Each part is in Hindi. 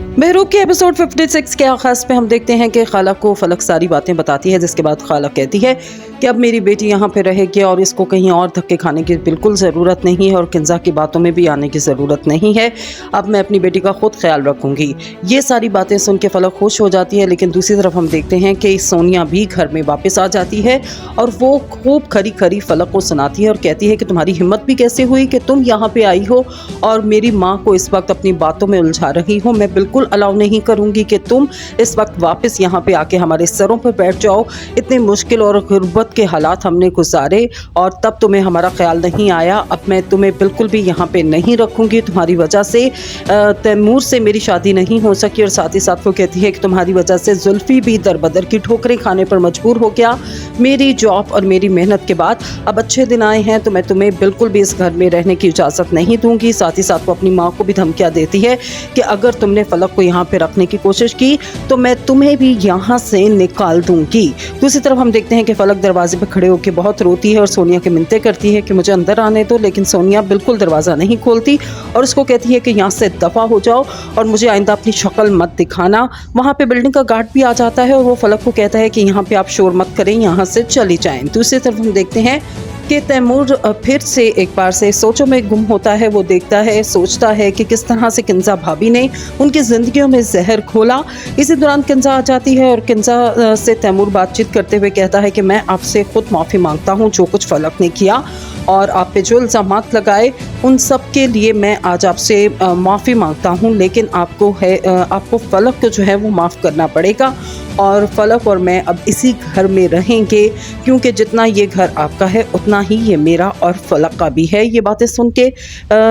महरूब के एपिसोड 56 के आगाज में हम देखते हैं कि खाला को फलक सारी बातें बताती है, जिसके बाद खाला कहती है कि अब मेरी बेटी यहाँ पे रहेगी और इसको कहीं और धक्के खाने की बिल्कुल ज़रूरत नहीं है और किंजा की बातों में भी आने की ज़रूरत नहीं है। अब मैं अपनी बेटी का खुद ख्याल रखूँगी। ये सारी बातें सुन के फलक खुश हो जाती है, लेकिन दूसरी तरफ हम देखते हैं कि सोनिया भी घर में वापस आ जाती है और वो खूब खरी खरी फलक को सुनाती है और कहती है कि तुम्हारी हिम्मत भी कैसे हुई कि तुम यहाँ पे आई हो और मेरी माँ को इस वक्त अपनी बातों में उलझा रही हो। मैं बिल्कुल अलाउ नहीं करूँगी कि तुम इस वक्त वापस यहाँ पे आके हमारे सरों पर बैठ जाओ। इतने मुश्किल और गुर्बत के हालात हमने गुजारे और तब तुम्हें हमारा ख्याल नहीं आया। अब मैं तुम्हें बिल्कुल भी यहाँ पे नहीं रखूँगी। तुम्हारी वजह से तैमूर से मेरी शादी नहीं हो सकी और साथ ही साथ वो कहती है कि तुम्हारी वजह से जुल्फी भी दरबदर की ठोकरें खाने पर मजबूर हो गया। मेरी जॉब और मेरी मेहनत के बाद अब अच्छे दिन आए हैं, तो मैं तुम्हें बिल्कुल भी इस घर में रहने की इजाज़त नहीं दूंगी। साथ ही साथ वो अपनी माँ को भी धमकियाँ देती है कि अगर तुमने फलक को यहाँ पे रखने की कोशिश की तो मैं तुम्हें भी यहाँ से निकाल दूंगी। दूसरी तरफ हम देखते हैं कि फलक दरवाजे पर खड़े होकर बहुत रोती है और सोनिया की मिन्नतें करती है कि मुझे अंदर आने दो, लेकिन सोनिया बिल्कुल दरवाज़ा नहीं खोलती और उसको कहती है कि यहाँ से दफ़ा हो जाओ और मुझे आइंदा अपनी शक्ल मत दिखाना। वहाँ पे बिल्डिंग का गार्ड भी आ जाता है और वो फलक को कहता है कि यहाँ पे आप शोर मत करें, यहाँ से चली जाएं। दूसरी तरफ हम देखते हैं कि तैमूर फिर से एक बार से सोचों में गुम होता है। वो देखता है, सोचता है कि किस तरह से किंजा भाभी ने उनकी ज़िंदगियों में जहर घोला। इसी दौरान किंजा आ जाती है और किंजा से तैमूर बातचीत करते हुए कहता है कि मैं आपसे खुद माफ़ी मांगता हूँ जो कुछ फलक ने किया और आप पे जो इल्ज़ामात लगाए उन सब के लिए मैं आज आपसे माफ़ी मांगता हूँ, लेकिन आपको फलक को जो है वो माफ़ करना पड़ेगा और फलक और मैं अब इसी घर में रहेंगे, क्योंकि जितना ये घर आपका है उतना ही ये मेरा और फलक का भी है। ये बातें सुन के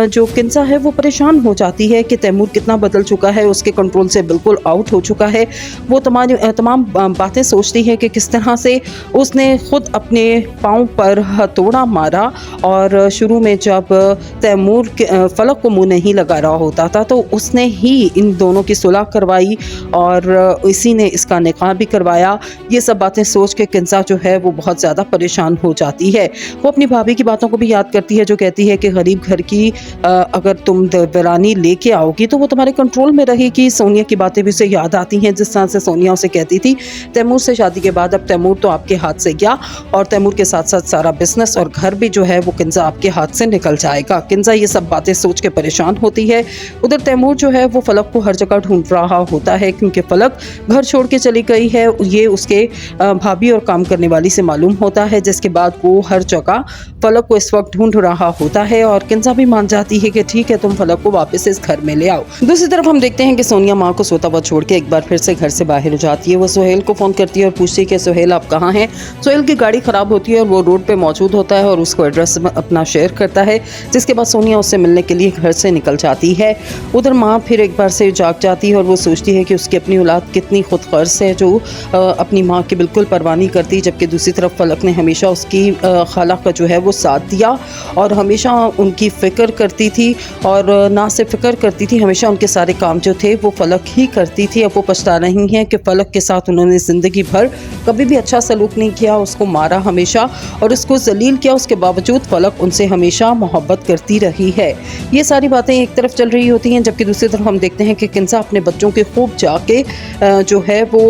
जो किंजा है वो परेशान हो जाती है कि तैमूर कितना बदल चुका है, उसके कंट्रोल से बिल्कुल आउट हो चुका है। वो तमाम बातें सोचती है कि किस तरह से उसने खुद अपने पाँव पर हथौड़ा मारा और शुरू में जब तैमूर फलक को मुँह नहीं लगा रहा होता था तो उसने ही इन दोनों की सुलह करवाई और इसी ने इसका निकाह भी करवाया। ये सब बातें सोच के किंजा जो है वो बहुत ज़्यादा परेशान हो जाती है। वो अपनी भाभी की बातों को भी याद करती है जो कहती है कि गरीब घर की अगर तुम वीरानी लेके आओगी तो वो तुम्हारे कंट्रोल में रहेगी। सोनिया की बातें भी उसे याद आती हैं, जिस तरह से सोनिया उसे कहती थी तैमूर से शादी के बाद अब तैमूर तो आपके हाथ से गया और तैमूर के साथ साथ सारा बिजनेस और घर भी जो है वो किंजा आपके हाथ से निकल जाएगा। किंजा ये सब बातें सोच के परेशान होती है। उधर तैमूर जो है वो फलक को हर जगह ढूंढ रहा होता है, क्योंकि फलक घर छोड़ के चली गई है। ये उसके भाभी और काम करने वाली से मालूम होता है, जिसके बाद वो हर जगह फलक को इस वक्त ढूंढ रहा होता है और किंजा भी मान जाती है कि ठीक है तुम फलक को वापस इस घर में ले आओ। दूसरी तरफ हम देखते हैं कि सोनिया माँ को सोता हुआ छोड़ के एक बार फिर से घर से बाहर हो जाती है। वो सुहेल को फ़ोन करती है और पूछती है कि सुहेल आप कहाँ हैं। सुहेल की गाड़ी ख़राब होती है और वो रोड पे मौजूद होता है और उसको एड्रेस अपना शेयर करता है, जिसके बाद सोनिया उससे मिलने के लिए घर से निकल जाती है। उधर माँ फिर एक बार से जाग जाती है और वो सोचती है कि उसकी अपनी औलाद कितनी खुदगर्ज़ है जो अपनी माँ की बिल्कुल परवाह नहीं करती, जबकि दूसरी तरफ फलक ने हमेशा उसकी खाला का जो है वो साथ दिया और हमेशा उनकी फ़िक्र करती थी और ना सिर्फ फ़िक्र करती थी, हमेशा उनके सारे काम जो थे वो फलक ही करती थी। अब वो पछता रही हैं कि फलक के साथ उन्होंने ज़िंदगी भर कभी भी अच्छा सलूक नहीं किया, उसको मारा हमेशा और उसको जलील किया। उसके बावजूद फलक उनसे हमेशा मोहब्बत करती रही है। ये सारी बातें एक तरफ चल रही होती हैं, जबकि दूसरी तरफ हम देखते हैं कि किंजा अपने बच्चों के खूब जाके जो है वो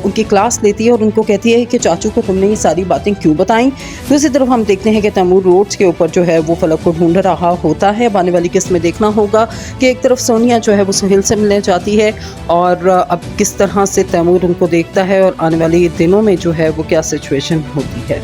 उनकी क्लास लेती है और उनको कहती है कि चाचू को तुमने ये सारी बातें क्यों बताई। दूसरी तरफ हम देखते हैं कि तैमूर रोड्स के ऊपर जो है वो फलक को ढूंढ रहा होता है। अब आने वाली किस्त में देखना होगा कि एक तरफ सोनिया जो है वो सुहेल से मिलने जाती है और अब किस तरह से तैमूर उनको देखता है और आने वाले दिनों में जो है वो क्या सिचुएशन होती है।